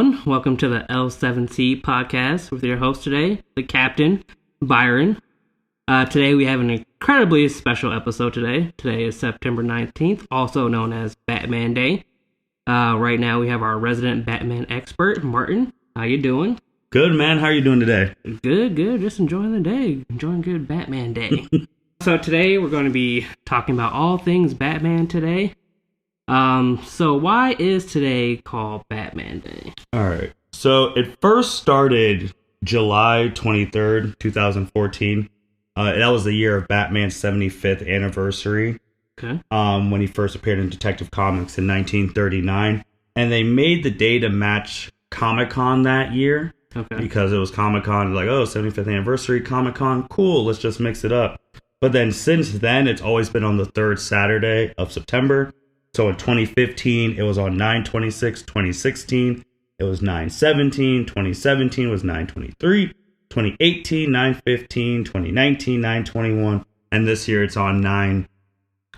everyone. Welcome to the L7C podcast with your host today, the Captain, Byron. Today we have an incredibly special episode today. Today is September 19th, also known as Batman Day. Right now we have our resident Batman expert, Martin. How you doing? Good, man. How are you doing today? Good. Just enjoying the day. Enjoying good Batman Day. So today we're going to be talking about all things Batman today. So why is today called Batman Day? All right. So it first started July 23rd, 2014. That was the year of Batman's 75th anniversary. Okay. When he first appeared in Detective Comics in 1939. And they made the day to match Comic-Con that year. Okay. Because it was Comic-Con, like, 75th anniversary, Comic-Con, cool, let's just mix it up. But then since then, it's always been on the third Saturday of September. So in 2015, it was on 9/26. 2016, it was 9/17. 2017 was 9/23. 2018, 9/15. 2019, 9/21. And this year, it's on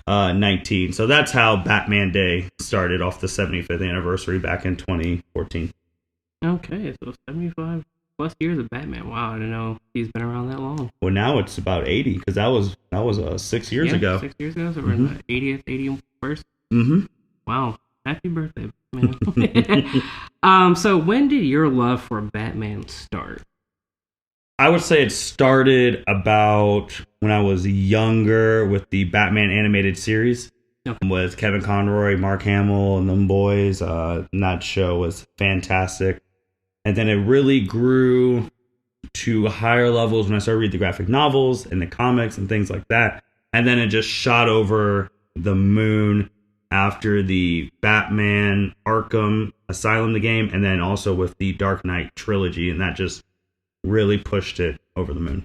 9/19. So that's how Batman Day started off the 75th anniversary back in 2014. Okay, so 75 plus years of Batman. Wow, I didn't know he's been around that long. Well, now it's about 80 because that was 6 years ago. 6 years ago, so we're in the 80th, 81st. Mm-hmm. Wow, happy birthday, man. So when did your love for Batman start? I would say it started about when I was younger with the Batman animated series. Okay. With Kevin Conroy, Mark Hamill, and them boys. That show was fantastic. And then it really grew to higher levels when I started reading the graphic novels and the comics and things like that. And then it just shot over the moon after the Batman Arkham Asylum, the game, and then also with the Dark Knight trilogy. And that just really pushed it over the moon.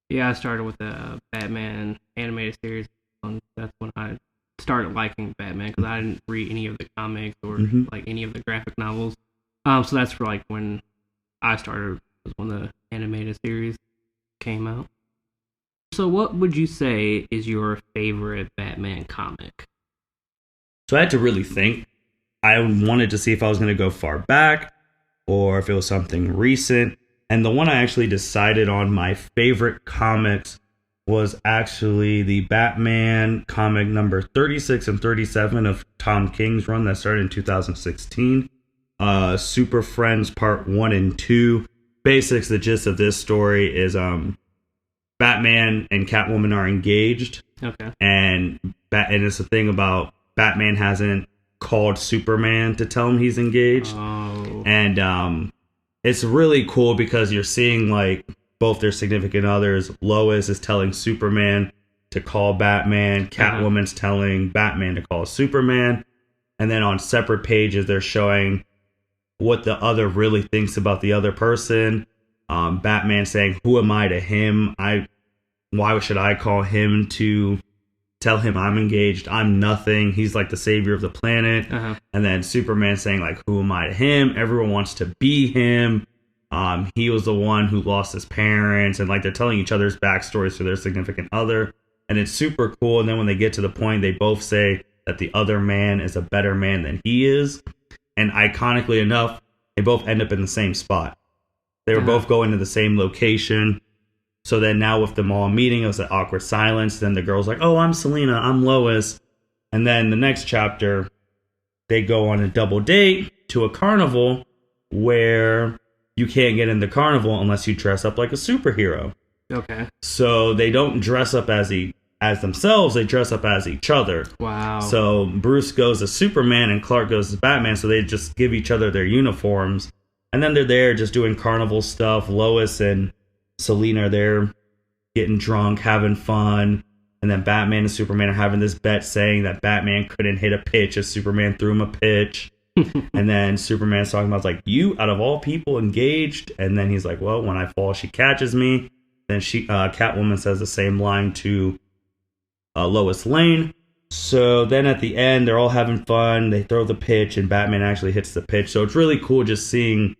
Yeah, I started with the Batman animated series. That's when I started liking Batman because I didn't read any of the comics or like any of the graphic novels. So that's for like when I started, was when the animated series came out. So what would you say is your favorite Batman comic? So I had to really think. I wanted to see if I was going to go far back or if it was something recent. And the one I actually decided on my favorite comics was actually the Batman comic number 36 and 37 of Tom King's run that started in 2016. Super Friends Part 1 and 2. Basics, the gist of this story is Batman and Catwoman are engaged. Okay. And it's the thing about Batman hasn't called Superman to tell him he's engaged. Oh. And it's really cool because you're seeing like both their significant others. Lois is telling Superman to call Batman. Catwoman's telling Batman to call Superman. And then on separate pages, they're showing what the other really thinks about the other person. Batman saying, "Who am I to him? Why should I call him to tell him I'm engaged? I'm nothing. He's like the savior of the planet." And then Superman saying, like, "Who am I to him? Everyone wants to be him. He was the one who lost his parents." And like they're telling each other's backstories for their significant other. And it's super cool. And then when they get to the point, they both say that the other man is a better man than he is. And iconically enough, they both end up in the same spot. They were both going to the same location. So then now with them all meeting, it was an awkward silence. Then the girl's like, "Oh, I'm Selena. I'm Lois." And then the next chapter, they go on a double date to a carnival where you can't get in the carnival unless you dress up like a superhero. Okay. So they don't dress up as themselves, they dress up as each other. Wow. So Bruce goes as Superman and Clark goes as Batman, so they just give each other their uniforms. And then they're there just doing carnival stuff. Lois and Selena are there getting drunk, having fun. And then Batman and Superman are having this bet saying that Batman couldn't hit a pitch as Superman threw him a pitch. And then Superman's talking about, like, "You, out of all people, engaged?" And then he's like, "Well, when I fall, she catches me." Then Catwoman says the same line to Lois Lane. So then at the end, they're all having fun. They throw the pitch, and Batman actually hits the pitch. So it's really cool just seeing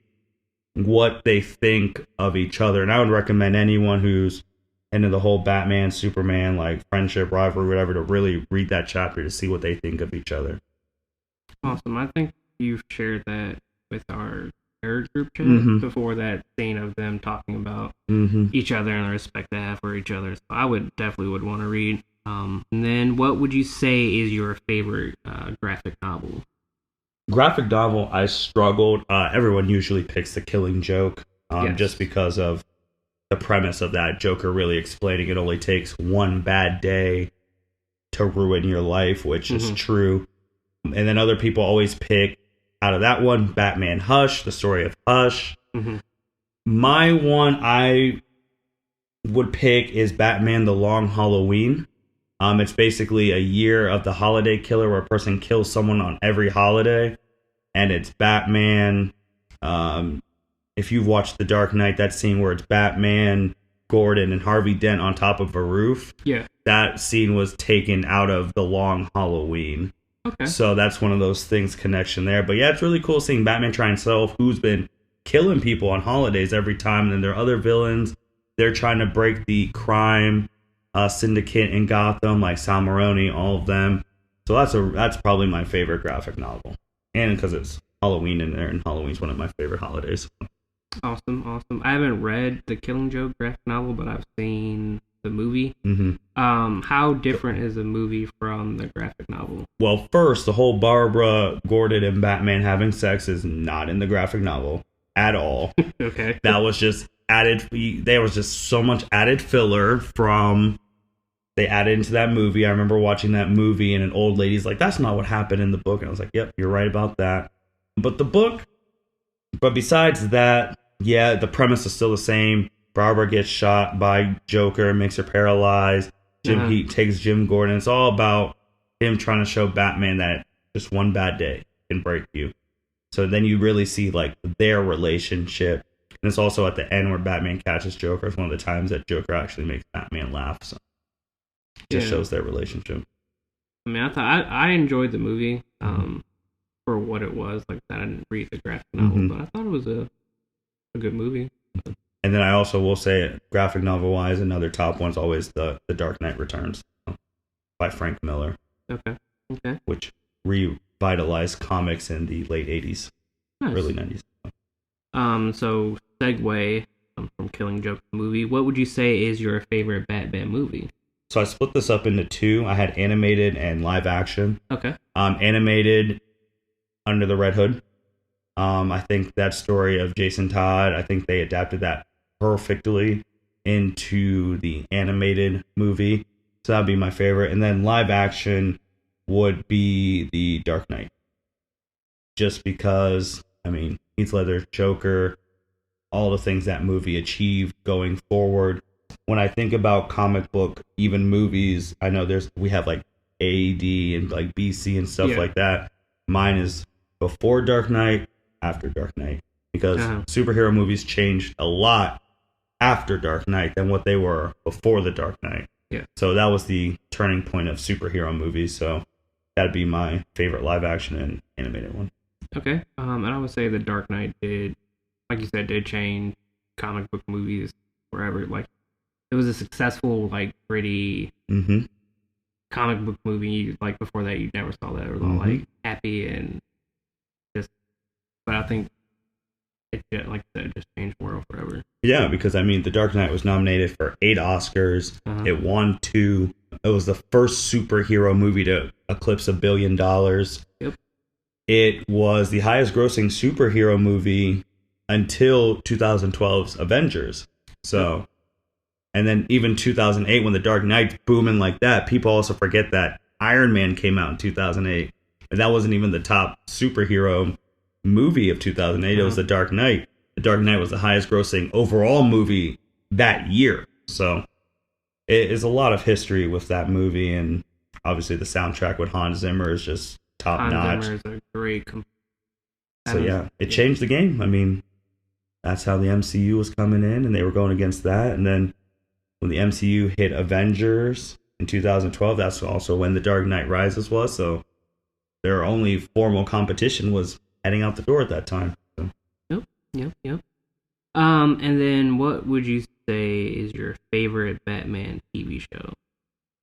what they think of each other. And I would recommend anyone who's into the whole Batman, Superman, like friendship, rivalry, whatever, to really read that chapter to see what they think of each other. Awesome. I think you've shared that with our third group chat before that scene of them talking about each other and the respect they have for each other. So I would definitely want to read. And then what would you say is your favorite graphic novel? Graphic novel, I struggled. Everyone usually picks The Killing Joke, just because of the premise of that. Joker really explaining it only takes one bad day to ruin your life, which is true. And then other people always pick, out of that one, Batman Hush, the story of Hush. My one I would pick is Batman The Long Halloween. It's basically a year of the holiday killer where a person kills someone on every holiday. And it's Batman. If you've watched The Dark Knight, that scene where it's Batman, Gordon, and Harvey Dent on top of a roof. Yeah. That scene was taken out of The Long Halloween. Okay. So that's one of those things, connection there. But yeah, it's really cool seeing Batman try and solve who's been killing people on holidays every time. And then there are other villains. They're trying to break the crime syndicate in Gotham, like Sal Maroni, all of them. So that's probably my favorite graphic novel. And because it's Halloween in there, and Halloween's one of my favorite holidays. Awesome. I haven't read the Killing Joke graphic novel, but I've seen the movie. How different is the movie from the graphic novel? Well, first, the whole Barbara Gordon and Batman having sex is not in the graphic novel at all. Okay. That was just added. There was just so much added filler from they added into that movie. I remember watching that movie and an old lady's like, that's not what happened in the book. And I was like, yep, you're right about that. But besides that, yeah, the premise is still the same. Barbara gets shot by Joker, makes her paralyzed. Jim Heat takes Jim Gordon. It's all about him trying to show Batman that just one bad day can break you. So then you really see like their relationship. And it's also at the end where Batman catches Joker. It's one of the times that Joker actually makes Batman laugh. So it just shows their relationship. I mean, I enjoyed the movie for what it was. Like I didn't read the graphic novel, but I thought it was a good movie. And then I also will say, graphic novel wise, another top one's always the Dark Knight Returns by Frank Miller. Okay. Which revitalized comics in the late 80s, early 90s. So segue from Killing Joke movie. What would you say is your favorite Batman movie? So I split this up into two. I had animated and live action. Okay. Animated, Under the Red Hood. I think that story of Jason Todd, I think they adapted that perfectly into the animated movie. So that'd be my favorite. And then live action would be The Dark Knight. Just because, I mean, Heath Ledger, Joker, all the things that movie achieved going forward. When I think about comic book, even movies, I know we have like AD and like BC and stuff like that. Mine is before Dark Knight, after Dark Knight. Because superhero movies changed a lot after Dark Knight than what they were before the Dark Knight. Yeah. So that was the turning point of superhero movies. So that'd be my favorite live action and animated one. Okay. And I would say the Dark Knight did, like you said, did change comic book movies forever. Like it was a successful, like gritty comic book movie. Like before that, you never saw that. It was all like happy and just. But I think it, like I said, just changed the world forever. Yeah, because I mean, The Dark Knight was nominated for 8 Oscars. It won 2. It was the first superhero movie to eclipse $1 billion. Yep. It was the highest grossing superhero movie until 2012's Avengers. So, and then even 2008, when The Dark Knight's booming like that, people also forget that Iron Man came out in 2008. And that wasn't even the top superhero movie of 2008. It was The Dark Knight. The Dark Knight was the highest grossing overall movie that year. So it is a lot of history with that movie, and obviously the soundtrack with Hans Zimmer is just top notch. Hans Zimmer is a great so yeah, it changed the game. I mean, that's how the MCU was coming in, and they were going against that. And then when the MCU hit Avengers in 2012, that's also when The Dark Knight Rises was. So their only formal competition was heading out the door at that time. So. Yep. And then what would you say is your favorite Batman TV show?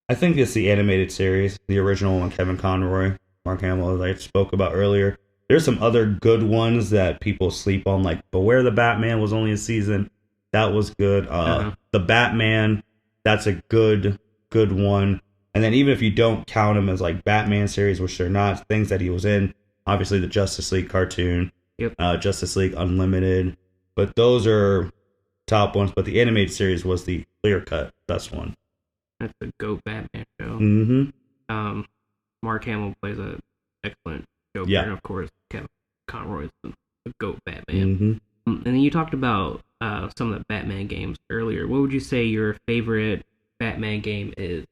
I think it's the animated series, the original one, Kevin Conroy, Mark Hamill, as I spoke about earlier. There's some other good ones that people sleep on, like Beware the Batman was only a season. That was good. The Batman, that's a good one. And then even if you don't count them as like Batman series, which they're not, things that he was in, obviously the Justice League cartoon, Justice League Unlimited, but those are top ones. But the animated series was the clear-cut best one. That's the GOAT Batman show. Mm-hmm. Mark Hamill plays an excellent Joker, and of course Kevin Conroy is the GOAT Batman. Mm-hmm. And then you talked about some of the Batman games earlier. What would you say your favorite Batman game is?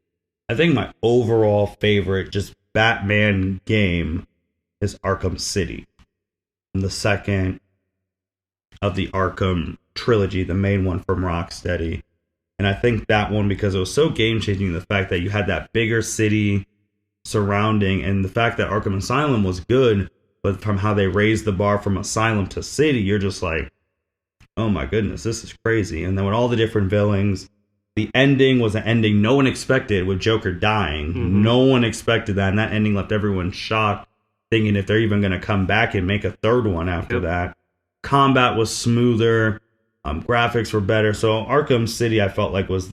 I think my overall favorite just Batman game is Arkham City. And the second of the Arkham trilogy, the main one from Rocksteady. And I think that one, because it was so game-changing, the fact that you had that bigger city surrounding, and the fact that Arkham Asylum was good, but from how they raised the bar from Asylum to City, you're just like, oh my goodness, this is crazy. And then with all the different villains, the ending was an ending no one expected, with Joker dying. Mm-hmm. No one expected that, and that ending left everyone shocked, thinking if they're even going to come back and make a third one after that. Combat was smoother, graphics were better. So Arkham City, I felt like was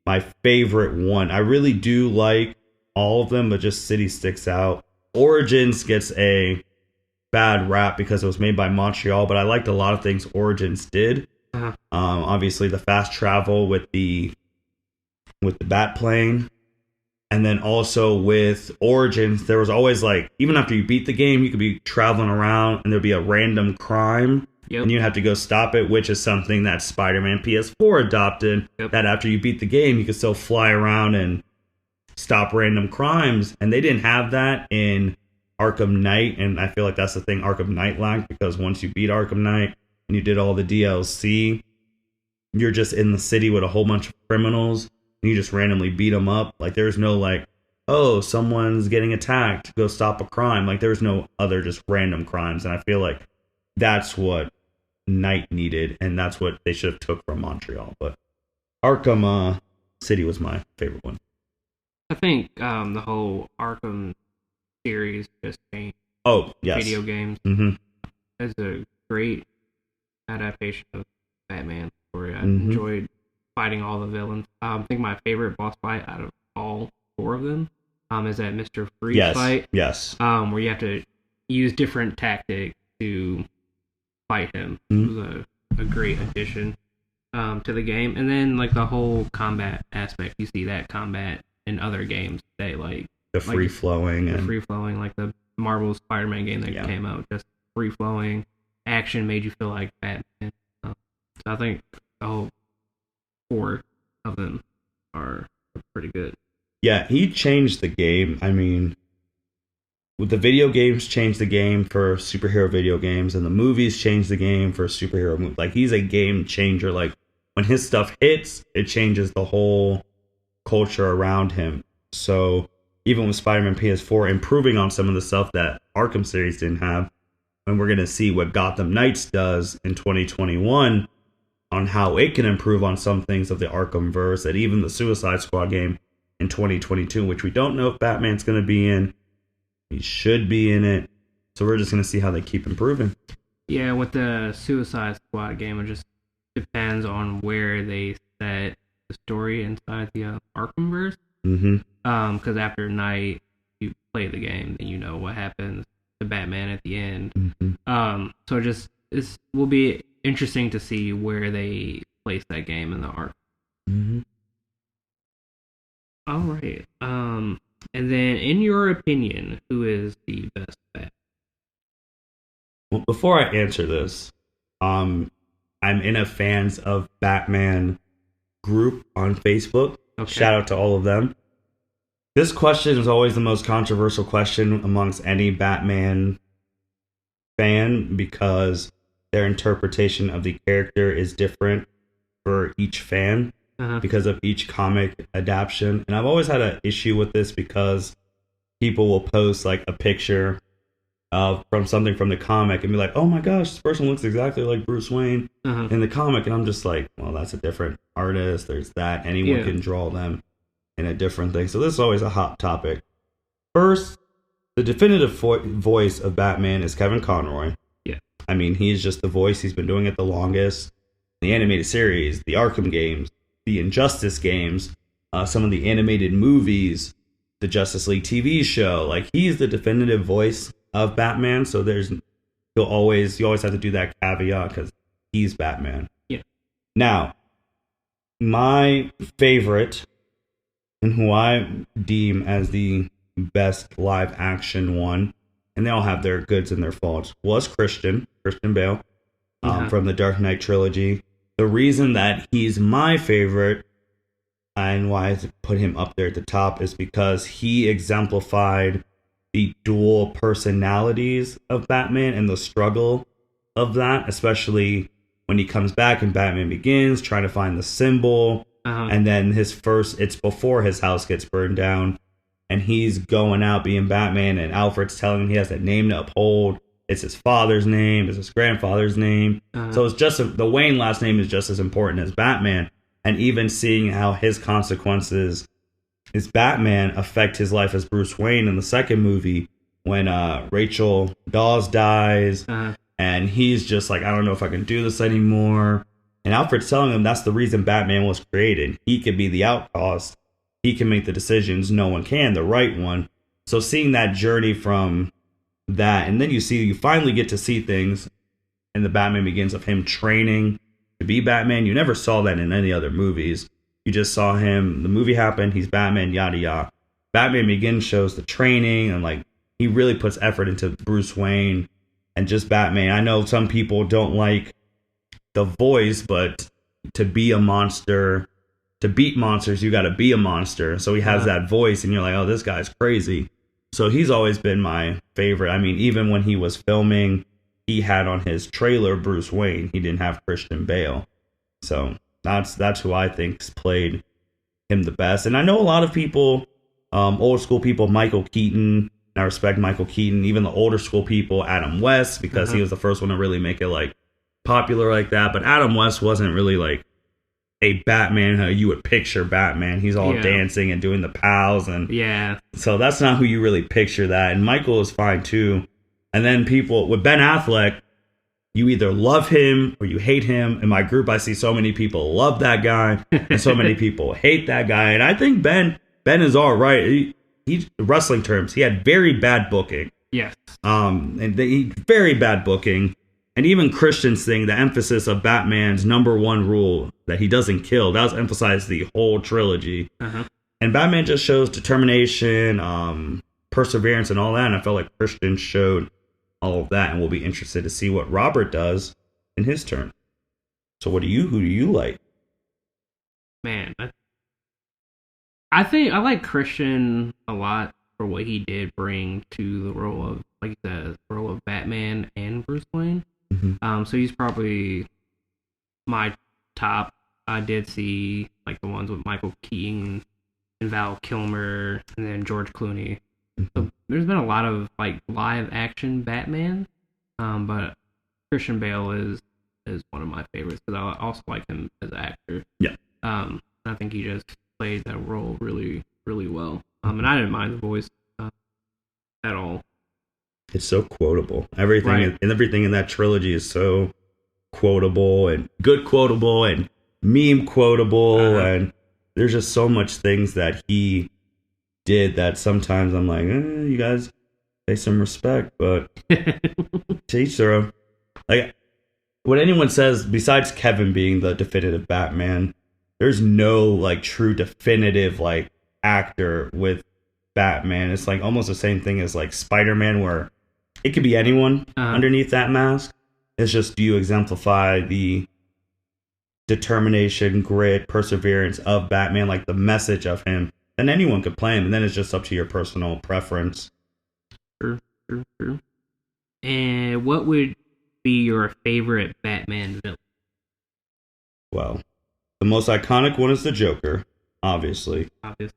my favorite one. I really do like all of them, but just City sticks out. Origins gets a bad rap because it was made by Montreal, but I liked a lot of things Origins did. Uh-huh. Obviously the fast travel with the bat plane, and then also with Origins there was always, like, even after you beat the game, you could be traveling around and there'd be a random crime, and you'd have to go stop it, which is something that Spider-Man PS4 adopted. That after you beat the game, you could still fly around and stop random crimes, and they didn't have that in Arkham Knight, and I feel like that's the thing Arkham Knight lacked, because once you beat Arkham Knight and you did all the DLC, you're just in the city with a whole bunch of criminals, and you just randomly beat them up. Like, there's no, like, oh, someone's getting attacked, go stop a crime. Like, there's no other just random crimes, and I feel like that's what Knight needed, and that's what they should have took from Montreal. But Arkham City was my favorite one. I think the whole Arkham series just changed. Oh, yes. Video games. Mm-hmm. It's a great adaptation of Batman story. I enjoyed fighting all the villains. I think my favorite boss fight out of all four of them is that Mr. Freeze fight. Yes. Where you have to use different tactics to fight him. Mm-hmm. It was a great addition to the game. And then, like, the whole combat aspect, you see that combat in other games today, like the free-flowing. Like the Marvel Spider-Man game that came out, just free-flowing action made you feel like Batman. So I think the whole four of them are pretty good. Yeah, he changed the game. I mean, with the video games changed the game for superhero video games, and the movies changed the game for superhero movies. Like, he's a game changer. Like, when his stuff hits, it changes the whole culture around him. So even with Spider-Man PS4 improving on some of the stuff that Arkham series didn't have, and we're going to see what Gotham Knights does in 2021 on how it can improve on some things of the Arkham verse, and even the Suicide Squad game in 2022, which we don't know if Batman's going to be in. He should be in it. So we're just going to see how they keep improving. Yeah, with the Suicide Squad game, it just depends on where they set the story inside the Arkhamverse. Mm-hmm. Because after Night, you play the game, then you know what happens to Batman at the end. Mm-hmm. So it will be interesting to see where they place that game in the arc. Mm-hmm. All right. And then, in your opinion, who is the best Batman? Well, before I answer this, I'm in a fans of Batman group on Facebook. Okay. Shout out to all of them. This question is always the most controversial question amongst any Batman fan, because their interpretation of the character is different for each fan because of each comic adaptation. And I've always had an issue with this, because people will post like a picture from something from the comic and be like, oh my gosh, this person looks exactly like Bruce Wayne in the comic. And I'm just like, well, that's a different artist. There's that. Anyone can draw them in a different thing. So this is always a hot topic. First, the definitive voice of Batman is Kevin Conroy. Yeah. I mean, he's just the voice. He's been doing it the longest. The animated series, the Arkham games, the Injustice games, some of the animated movies, the Justice League TV show. Like, he's the definitive voice of Batman. So you always have to do that caveat because he's Batman. Yeah. Now, my favorite, and who I deem as the best live action one, and they all have their goods and their faults, was Christian Bale, from the Dark Knight trilogy. The reason that he's my favorite and why I put him up there at the top is because he exemplified the dual personalities of Batman and the struggle of that, especially when he comes back in Batman Begins, trying to find the symbol. And then it's before his house gets burned down, and he's going out being Batman, and Alfred's telling him he has that name to uphold. It's his father's name, it's his grandfather's name. So it's just the Wayne last name is just as important as Batman. And even seeing how his consequences as Batman affect his life as Bruce Wayne in the second movie, when Rachel Dawes dies, and he's just like, I don't know if I can do this anymore. And Alfred's telling him that's the reason Batman was created. He could be the outcast. He can make the decisions no one can, the right one. So seeing that journey from that, and then you finally get to see things in the Batman Begins of him training to be Batman. You never saw that in any other movies. You just saw him, the movie happened, he's Batman, yada yada. Batman Begins shows the training, and like he really puts effort into Bruce Wayne and just Batman. I know some people don't like the voice, but to be a monster, to beat monsters, you got to be a monster. So he has that voice, and you're like, oh, this guy's crazy. So he's always been my favorite. I mean, even when he was filming, he had on his trailer Bruce Wayne. He didn't have Christian Bale. So that's who I think's played him the best. And I know a lot of people, old school people, Michael Keaton. And I respect Michael Keaton. Even the older school people, Adam West, because he was the first one to really make it like popular like that. But Adam West wasn't really like a Batman how you would picture Batman. He's all dancing and doing the pals, and so that's not who you really picture that. And Michael is fine too. And then people with Ben Affleck, you either love him or you hate him. In my group, I see so many people love that guy and so many people hate that guy. And I think Ben is all right. He wrestling terms, he had very bad booking. Yes. Very bad booking. And even Christian's thing, the emphasis of Batman's number one rule that he doesn't kill, that was emphasized the whole trilogy. And Batman just shows determination, perseverance, and all that. And I felt like Christian showed all of that. And we'll be interested to see what Robert does in his turn. So who do you like? Man, I think I like Christian a lot for what he did bring to the role of, like you said, the role of Batman and Bruce Wayne. So he's probably my top. I did see like the ones with Michael Keaton and Val Kilmer and then George Clooney. So there's been a lot of like live action Batman, but Christian Bale is one of my favorites because I also like him as an actor. Yeah. I think he just played that role really, really well. And I didn't mind the voice at all. It's so quotable. Everything in that trilogy is so quotable and good quotable and meme quotable. And there's just so much things that he did that sometimes I'm like, you guys pay some respect, but to each their own. Like, when anyone says, besides Kevin being the definitive Batman, there's no like true definitive like actor with Batman. It's like almost the same thing as like Spider-Man, where it could be anyone underneath that mask. It's just, do you exemplify the determination, grit, perseverance of Batman, like the message of him? Then anyone could play him, and then it's just up to your personal preference. True. And what would be your favorite Batman villain? Well, the most iconic one is the Joker, obviously.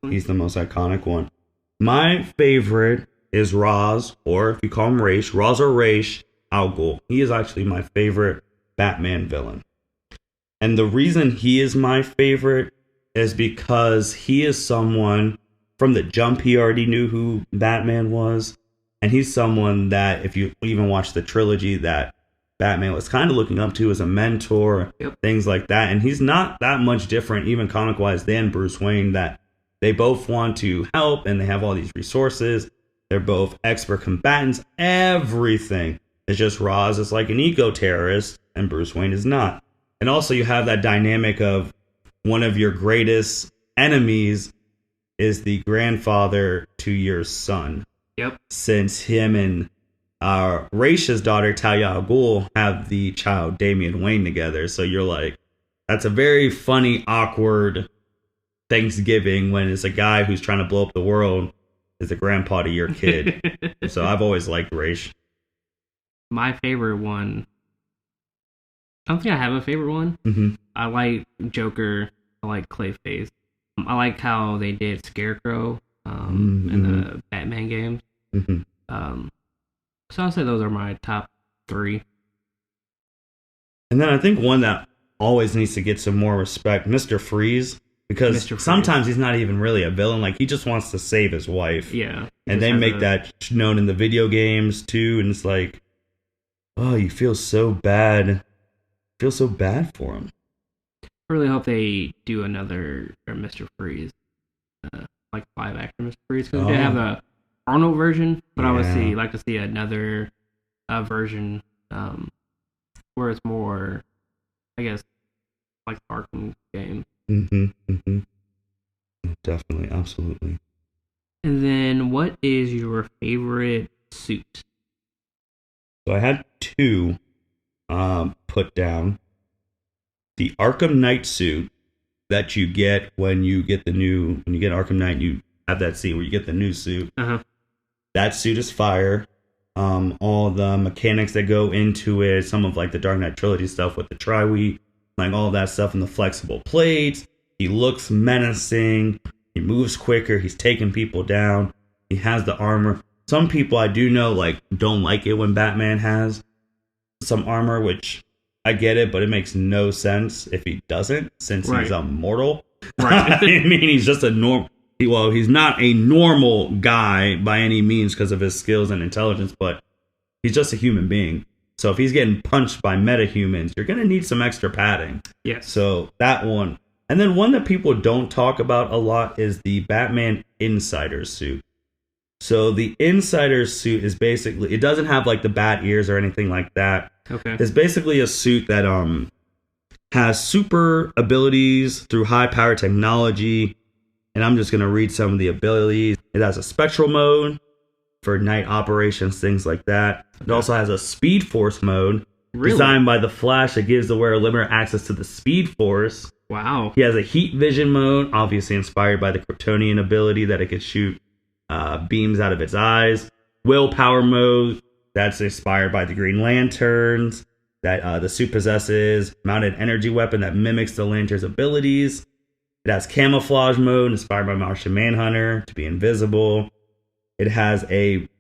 He's the most iconic one. My favorite is Ra's, or if you call him Ra's or Ra's al Ghul. He is actually my favorite Batman villain. And the reason he is my favorite is because he is someone from the jump he already knew who Batman was. And he's someone that, if you even watch the trilogy, that Batman was kind of looking up to as a mentor, things like that. And he's not that much different, even comic-wise, than Bruce Wayne, that they both want to help and they have all these resources. They're both expert combatants. Everything is just Ra's is like an eco-terrorist and Bruce Wayne is not. And also you have that dynamic of one of your greatest enemies is the grandfather to your son. Yep. Since him and Raisha's daughter, Talia al Ghul, have the child Damian Wayne together. So you're like, that's a very funny, awkward Thanksgiving when it's a guy who's trying to blow up the world is the grandpa to your kid. So I've always liked Raish. My favorite one, I don't think I have a favorite one. Mm-hmm. I like Joker. I like Clayface. I like how they did Scarecrow in the Batman games. Mm-hmm. So I'll say those are my top 3. And then I think one that always needs to get some more respect, Mr. Freeze, because sometimes he's not even really a villain. Like, he just wants to save his wife. Yeah. And they make that known in the video games, too. And it's like, oh, you feel so bad. Feel so bad for him. I really hope they do another Mr. Freeze. Like live-action Mr. Freeze. Because they have the Arnold version. But I would like to see another version where it's more, I guess, like Arkham game. Definitely, absolutely. And then, what is your favorite suit? So I had 2 put down. The Arkham Knight suit that you get when you get Arkham Knight, you have that scene where you get the new suit. Uh-huh. That suit is fire. All the mechanics that go into it, some of like the Dark Knight trilogy stuff with the tri-weave, like all that stuff and the flexible plates. He looks menacing. He moves quicker. He's taking people down. He has the armor. Some people I do know like don't like it when Batman has some armor, which I get it, but it makes no sense if he doesn't, since he's immortal. Right. I mean, he's just he's not a normal guy by any means because of his skills and intelligence, but he's just a human being. So if he's getting punched by metahumans, you're going to need some extra padding. Yes. So that one. And then one that people don't talk about a lot is the Batman Insider suit. So the Insider suit is basically, it doesn't have like the bat ears or anything like that. Okay. It's basically a suit that has super abilities through high power technology. And I'm just going to read some of the abilities. It has a spectral mode for night operations, things like that. It also has a Speed Force mode designed by the Flash that gives the wearer limited access to the Speed Force. Wow. He has a Heat Vision mode, obviously inspired by the Kryptonian ability that it could shoot beams out of its eyes. Willpower mode, that's inspired by the Green Lanterns. That the suit possesses mounted energy weapon that mimics the Lantern's abilities. It has camouflage mode, inspired by Martian Manhunter, to be invisible. It has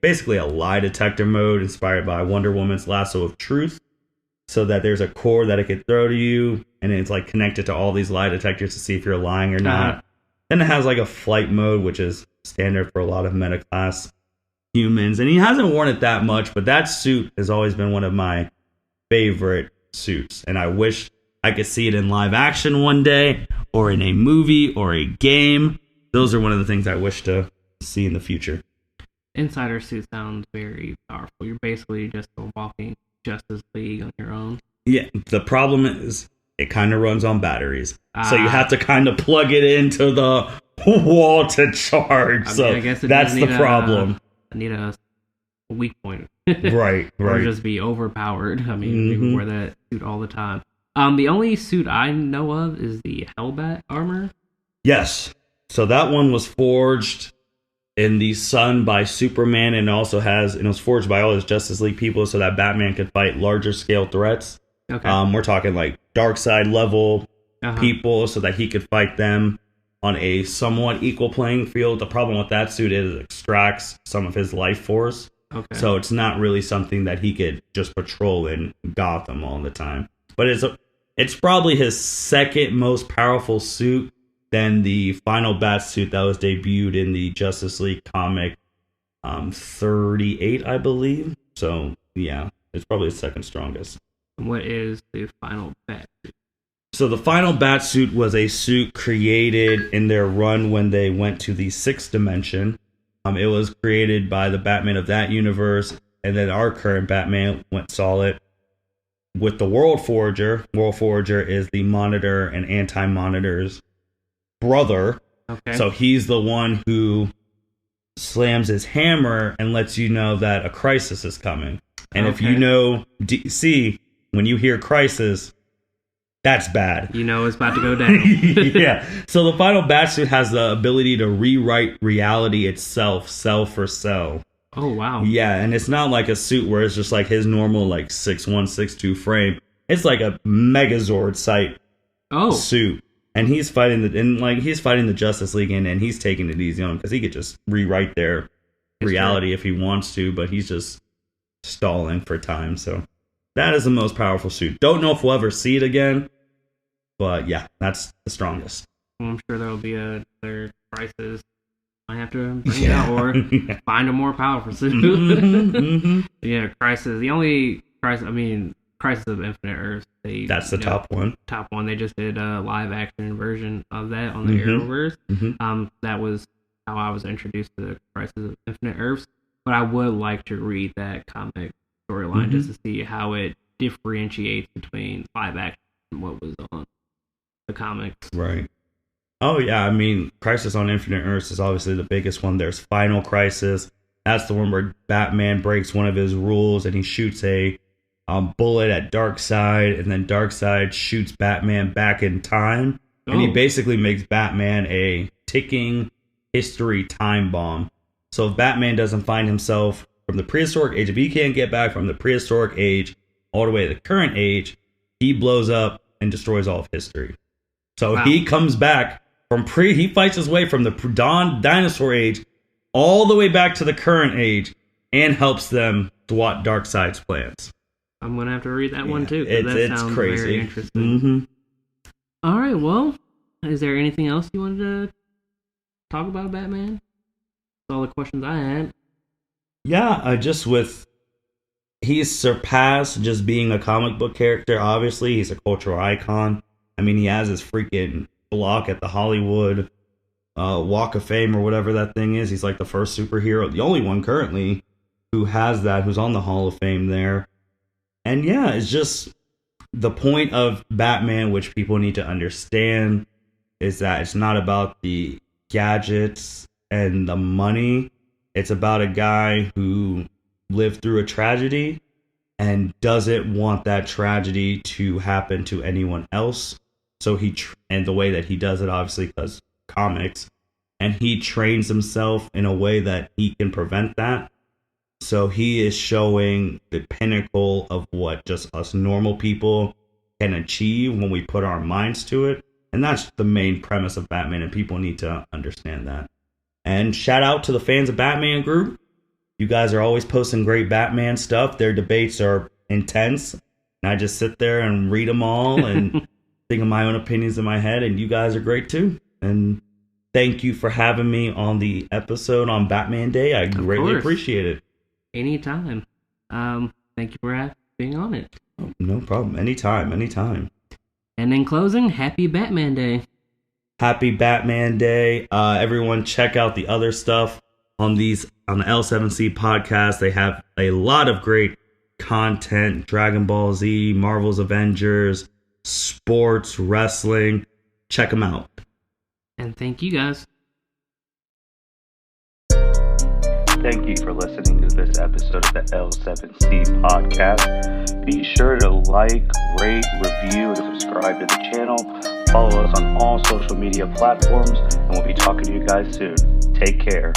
basically a lie detector mode, inspired by Wonder Woman's Lasso of Truth, so that there's a core that it could throw to you, and it's like connected to all these lie detectors to see if you're lying or not. Then it has like a flight mode, which is standard for a lot of meta class humans, and he hasn't worn it that much, but that suit has always been one of my favorite suits, and I wish I could see it in live action one day, or in a movie, or a game. Those are one of the things I wish to see in the future. Insider suit sounds very powerful. You're basically just a walking Justice League on your own. Yeah, the problem is it kind of runs on batteries. So you have to kind of plug it into the wall to charge. I guess that's the problem. I need a weak point. Right. Or just be overpowered. I mean, people wear that suit all the time. The only suit I know of is the Hellbat armor. Yes. So that one was forged in the sun by Superman, and it was forged by all his Justice League people so that Batman could fight larger scale threats. Okay. We're talking like Darkseid level people, so that he could fight them on a somewhat equal playing field. The problem with that suit is it extracts some of his life force. Okay. So it's not really something that he could just patrol in Gotham all the time. But it's probably his second most powerful suit than the final Bat suit that was debuted in the Justice League comic 38, I believe. So yeah, it's probably the second strongest. What is the final bat suit? So the final bat suit was a suit created in their run when they went to the 6th dimension. It was created by the Batman of that universe, and then our current Batman saw it with the World Forager. World Forager is the Monitor and Anti-Monitor's brother. Okay. So he's the one who slams his hammer and lets you know that a crisis is coming. And if you know DC, when you hear crisis, that's bad. You know it's about to go down. Yeah. So the final Batsuit has the ability to rewrite reality itself, cell for cell. Oh, wow. Yeah, and it's not like a suit where it's just like his normal like 6'1", 6'2" frame. It's like a Megazord type suit. And he's fighting the Justice League and he's taking it easy on him because he could just rewrite their reality if he wants to, but he's just stalling for time. So that is the most powerful suit. Don't know if we'll ever see it again, but yeah, that's the strongest. Well, I'm sure there'll be another Crisis. I have to bring it out or find a more powerful suit. Yeah, Crisis. The only Crisis, Crisis of Infinite Earths. That's the top one. Top one. They just did a live action version of that on the Arrowverse. That was how I was introduced to the Crisis of Infinite Earths. But I would like to read that comic storyline just to see how it differentiates between live action and what was on the comics. Right. Oh, yeah. Crisis on Infinite Earths is obviously the biggest one. There's Final Crisis. That's the one where Batman breaks one of his rules and he shoots a bullet at Darkseid, and then Darkseid shoots Batman back in time. And he basically makes Batman a ticking history time bomb. So if Batman doesn't find himself from the prehistoric age, if he can't get back from the prehistoric age all the way to the current age, he blows up and destroys all of history. So he comes back from he fights his way from the dinosaur age all the way back to the current age and helps them thwart Darkseid's plans. I'm going to have to read that one too. It's sounds crazy. Very interesting. All right, well, is there anything else you wanted to talk about Batman? That's all the questions I had. Yeah, he's surpassed just being a comic book character. Obviously, he's a cultural icon. He has his freaking block at the Hollywood Walk of Fame or whatever that thing is. He's like the first superhero, the only one currently who has that, who's on the Hall of Fame there. And yeah, it's just the point of Batman, which people need to understand, is that it's not about the gadgets and the money. It's about a guy who lived through a tragedy and doesn't want that tragedy to happen to anyone else. So and the way that he does it, obviously, because comics, and he trains himself in a way that he can prevent that. So he is showing the pinnacle of what just us normal people can achieve when we put our minds to it. And that's the main premise of Batman, and people need to understand that. And shout out to the fans of Batman group. You guys are always posting great Batman stuff. Their debates are intense. And I just sit there and read them all and think of my own opinions in my head. And you guys are great too. And thank you for having me on the episode on Batman Day. I greatly appreciate it. Anytime. Thank you for being on it. Oh, no problem. Anytime. And in closing, happy Batman Day. Happy Batman Day. Everyone check out the other stuff on the L7C podcast. They have a lot of great content. Dragon Ball Z, Marvel's Avengers, sports, wrestling. Check them out. And thank you guys. Thank you for listening to this episode of the L7C podcast. Be sure to like, rate, review, and subscribe to the channel. Follow us on all social media platforms, and we'll be talking to you guys soon. Take care.